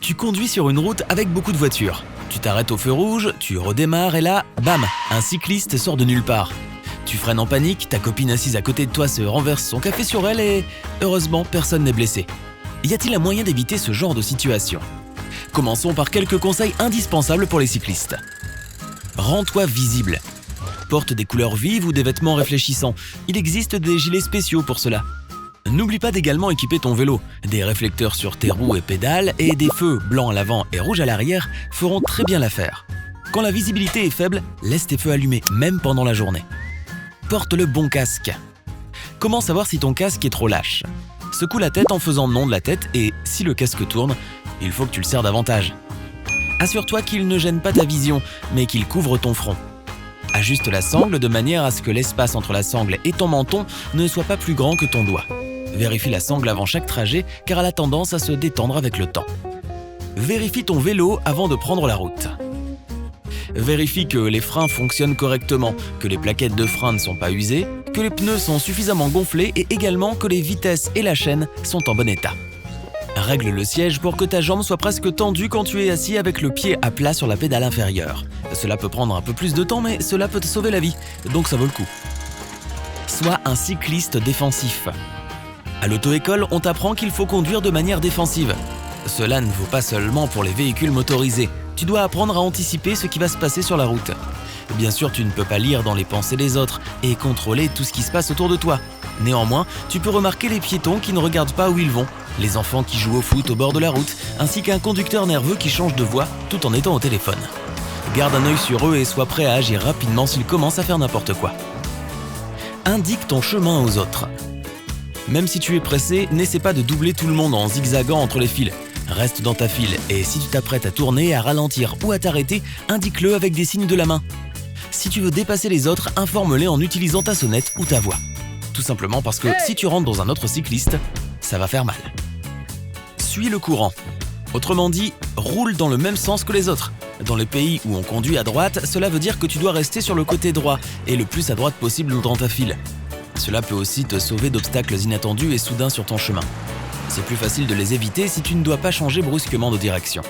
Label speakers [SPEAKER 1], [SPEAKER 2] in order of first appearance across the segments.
[SPEAKER 1] Tu conduis sur une route avec beaucoup de voitures. Tu t'arrêtes au feu rouge, tu redémarres et là, bam, un cycliste sort de nulle part. Tu freines en panique, ta copine assise à côté de toi se renverse son café sur elle et heureusement, personne n'est blessé. Y a-t-il un moyen d'éviter ce genre de situation ? Commençons par quelques conseils indispensables pour les cyclistes. Rends-toi visible. Porte des couleurs vives ou des vêtements réfléchissants. Il existe des gilets spéciaux pour cela. N'oublie pas d'également équiper ton vélo. Des réflecteurs sur tes roues et pédales et des feux blancs à l'avant et rouges à l'arrière feront très bien l'affaire. Quand la visibilité est faible, laisse tes feux allumés, même pendant la journée. Porte le bon casque. Comment savoir si ton casque est trop lâche ? Secoue la tête en faisant non de la tête et si le casque tourne, il faut que tu le serres davantage. Assure-toi qu'il ne gêne pas ta vision, mais qu'il couvre ton front. Ajuste la sangle de manière à ce que l'espace entre la sangle et ton menton ne soit pas plus grand que ton doigt. Vérifie la sangle avant chaque trajet car elle a tendance à se détendre avec le temps. Vérifie ton vélo avant de prendre la route. Vérifie que les freins fonctionnent correctement, que les plaquettes de frein ne sont pas usées, que les pneus sont suffisamment gonflés et également que les vitesses et la chaîne sont en bon état. Règle le siège pour que ta jambe soit presque tendue quand tu es assis avec le pied à plat sur la pédale inférieure. Cela peut prendre un peu plus de temps mais cela peut te sauver la vie, donc ça vaut le coup. Sois un cycliste défensif. À l'auto-école, on t'apprend qu'il faut conduire de manière défensive. Cela ne vaut pas seulement pour les véhicules motorisés. Tu dois apprendre à anticiper ce qui va se passer sur la route. Bien sûr, tu ne peux pas lire dans les pensées des autres et contrôler tout ce qui se passe autour de toi. Néanmoins, tu peux remarquer les piétons qui ne regardent pas où ils vont, les enfants qui jouent au foot au bord de la route, ainsi qu'un conducteur nerveux qui change de voie tout en étant au téléphone. Garde un œil sur eux et sois prêt à agir rapidement s'ils commencent à faire n'importe quoi. Indique ton chemin aux autres. Même si tu es pressé, n'essaie pas de doubler tout le monde en zigzagant entre les fils. Reste dans ta file et si tu t'apprêtes à tourner, à ralentir ou à t'arrêter, indique-le avec des signes de la main. Si tu veux dépasser les autres, informe-les en utilisant ta sonnette ou ta voix. Tout simplement parce que si tu rentres dans un autre cycliste, ça va faire mal. Suis le courant. Autrement dit, roule dans le même sens que les autres. Dans les pays où on conduit à droite, cela veut dire que tu dois rester sur le côté droit et le plus à droite possible dans ta file. Cela peut aussi te sauver d'obstacles inattendus et soudains sur ton chemin. C'est plus facile de les éviter si tu ne dois pas changer brusquement de direction.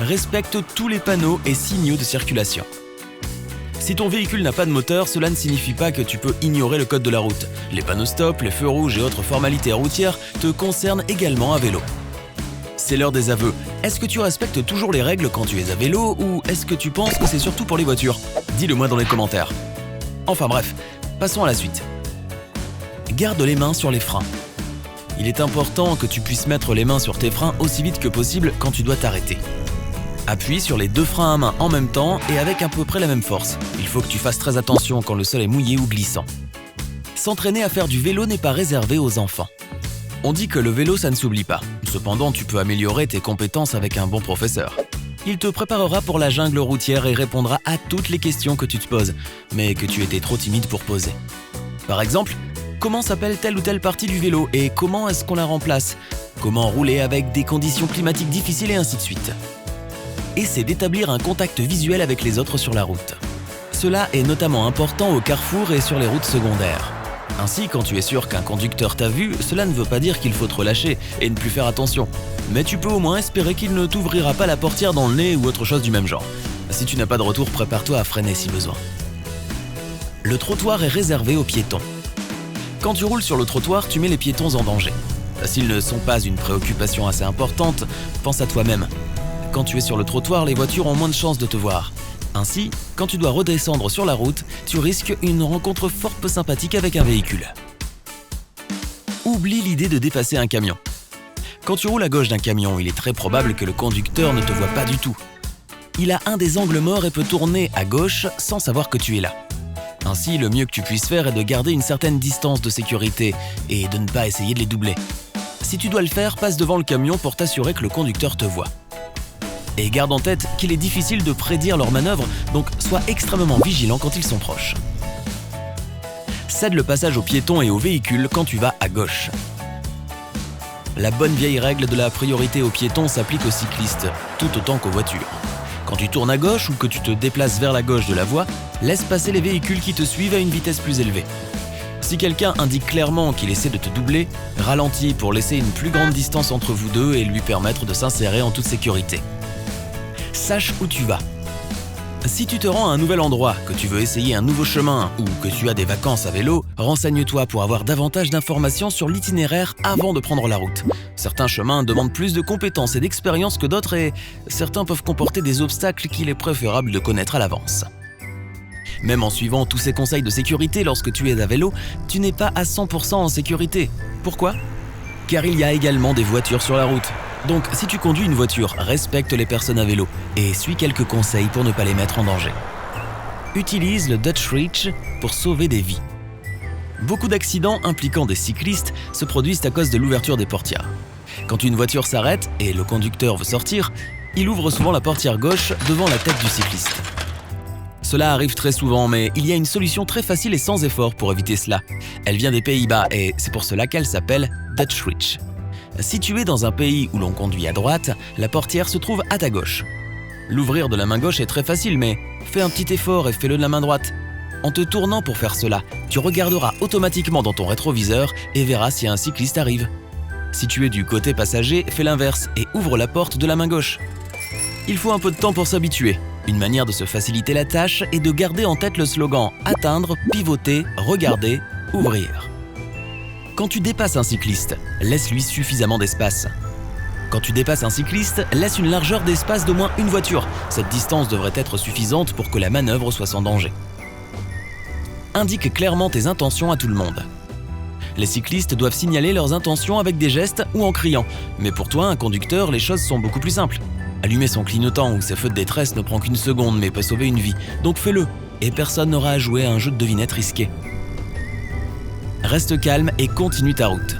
[SPEAKER 1] Respecte tous les panneaux et signaux de circulation. Si ton véhicule n'a pas de moteur, cela ne signifie pas que tu peux ignorer le code de la route. Les panneaux stop, les feux rouges et autres formalités routières te concernent également à vélo. C'est l'heure des aveux. Est-ce que tu respectes toujours les règles quand tu es à vélo ou est-ce que tu penses que c'est surtout pour les voitures ? Dis-le moi dans les commentaires. Enfin bref, passons à la suite. Garde les mains sur les freins. Il est important que tu puisses mettre les mains sur tes freins aussi vite que possible quand tu dois t'arrêter. Appuie sur les deux freins à main en même temps et avec à peu près la même force. Il faut que tu fasses très attention quand le sol est mouillé ou glissant. S'entraîner à faire du vélo n'est pas réservé aux enfants. On dit que le vélo ça ne s'oublie pas. Cependant, tu peux améliorer tes compétences avec un bon professeur. Il te préparera pour la jungle routière et répondra à toutes les questions que tu te poses, mais que tu étais trop timide pour poser. Par exemple, comment s'appelle telle ou telle partie du vélo et comment est-ce qu'on la remplace ? Comment rouler avec des conditions climatiques difficiles et ainsi de suite. Essaie d'établir un contact visuel avec les autres sur la route. Cela est notamment important au carrefour et sur les routes secondaires. Ainsi, quand tu es sûr qu'un conducteur t'a vu, cela ne veut pas dire qu'il faut te relâcher et ne plus faire attention. Mais tu peux au moins espérer qu'il ne t'ouvrira pas la portière dans le nez ou autre chose du même genre. Si tu n'as pas de retour, prépare-toi à freiner si besoin. Le trottoir est réservé aux piétons. Quand tu roules sur le trottoir, tu mets les piétons en danger. S'ils ne sont pas une préoccupation assez importante, pense à toi-même. Quand tu es sur le trottoir, les voitures ont moins de chances de te voir. Ainsi, quand tu dois redescendre sur la route, tu risques une rencontre fort peu sympathique avec un véhicule. Oublie l'idée de dépasser un camion. Quand tu roules à gauche d'un camion, il est très probable que le conducteur ne te voit pas du tout. Il a un des angles morts et peut tourner à gauche sans savoir que tu es là. Ainsi, le mieux que tu puisses faire est de garder une certaine distance de sécurité et de ne pas essayer de les doubler. Si tu dois le faire, passe devant le camion pour t'assurer que le conducteur te voit. Et garde en tête qu'il est difficile de prédire leurs manœuvres, donc sois extrêmement vigilant quand ils sont proches. Cède le passage aux piétons et aux véhicules quand tu vas à gauche. La bonne vieille règle de la priorité aux piétons s'applique aux cyclistes, tout autant qu'aux voitures. Quand tu tournes à gauche ou que tu te déplaces vers la gauche de la voie, laisse passer les véhicules qui te suivent à une vitesse plus élevée. Si quelqu'un indique clairement qu'il essaie de te doubler, ralentis pour laisser une plus grande distance entre vous deux et lui permettre de s'insérer en toute sécurité. Sache où tu vas. Si tu te rends à un nouvel endroit, que tu veux essayer un nouveau chemin ou que tu as des vacances à vélo, renseigne-toi pour avoir davantage d'informations sur l'itinéraire avant de prendre la route. Certains chemins demandent plus de compétences et d'expérience que d'autres et certains peuvent comporter des obstacles qu'il est préférable de connaître à l'avance. Même en suivant tous ces conseils de sécurité lorsque tu es à vélo, tu n'es pas à 100% en sécurité. Pourquoi ? Car il y a également des voitures sur la route. Donc, si tu conduis une voiture, respecte les personnes à vélo et suis quelques conseils pour ne pas les mettre en danger. Utilise le Dutch Reach pour sauver des vies. Beaucoup d'accidents impliquant des cyclistes se produisent à cause de l'ouverture des portières. Quand une voiture s'arrête et le conducteur veut sortir, il ouvre souvent la portière gauche devant la tête du cycliste. Cela arrive très souvent, mais il y a une solution très facile et sans effort pour éviter cela. Elle vient des Pays-Bas et c'est pour cela qu'elle s'appelle Dutch Reach. Situé dans un pays où l'on conduit à droite, la portière se trouve à ta gauche. L'ouvrir de la main gauche est très facile, mais fais un petit effort et fais-le de la main droite. En te tournant pour faire cela, tu regarderas automatiquement dans ton rétroviseur et verras si un cycliste arrive. Si tu es du côté passager, fais l'inverse et ouvre la porte de la main gauche. Il faut un peu de temps pour s'habituer. Une manière de se faciliter la tâche est de garder en tête le slogan « Atteindre, pivoter, regarder, ouvrir ». Quand tu dépasses un cycliste, laisse-lui suffisamment d'espace. Quand tu dépasses un cycliste, laisse une largeur d'espace d'au moins une voiture. Cette distance devrait être suffisante pour que la manœuvre soit sans danger. Indique clairement tes intentions à tout le monde. Les cyclistes doivent signaler leurs intentions avec des gestes ou en criant. Mais pour toi, un conducteur, les choses sont beaucoup plus simples. Allumer son clignotant ou ses feux de détresse ne prend qu'une seconde mais peut sauver une vie. Donc fais-le, et personne n'aura à jouer à un jeu de devinette risqué. Reste calme et continue ta route.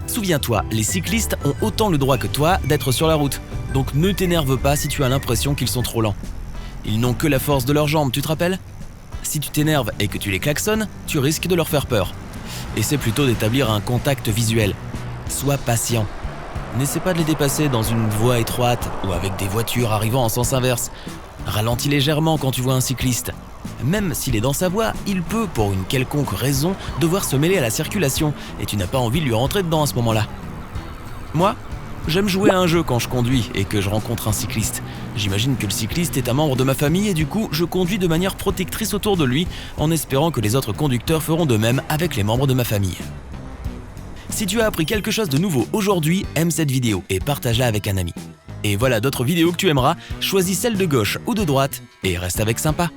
[SPEAKER 1] Souviens-toi, les cyclistes ont autant le droit que toi d'être sur la route, donc ne t'énerve pas si tu as l'impression qu'ils sont trop lents. Ils n'ont que la force de leurs jambes, tu te rappelles ? Si tu t'énerves et que tu les klaxonnes, tu risques de leur faire peur. Essaie plutôt d'établir un contact visuel. Sois patient. N'essaie pas de les dépasser dans une voie étroite ou avec des voitures arrivant en sens inverse. Ralentis légèrement quand tu vois un cycliste. Même s'il est dans sa voie, il peut, pour une quelconque raison, devoir se mêler à la circulation et tu n'as pas envie de lui rentrer dedans à ce moment-là. Moi, j'aime jouer à un jeu quand je conduis et que je rencontre un cycliste. J'imagine que le cycliste est un membre de ma famille et du coup, je conduis de manière protectrice autour de lui en espérant que les autres conducteurs feront de même avec les membres de ma famille. Si tu as appris quelque chose de nouveau aujourd'hui, aime cette vidéo et partage-la avec un ami. Et voilà d'autres vidéos que tu aimeras, choisis celle de gauche ou de droite et reste avec sympa.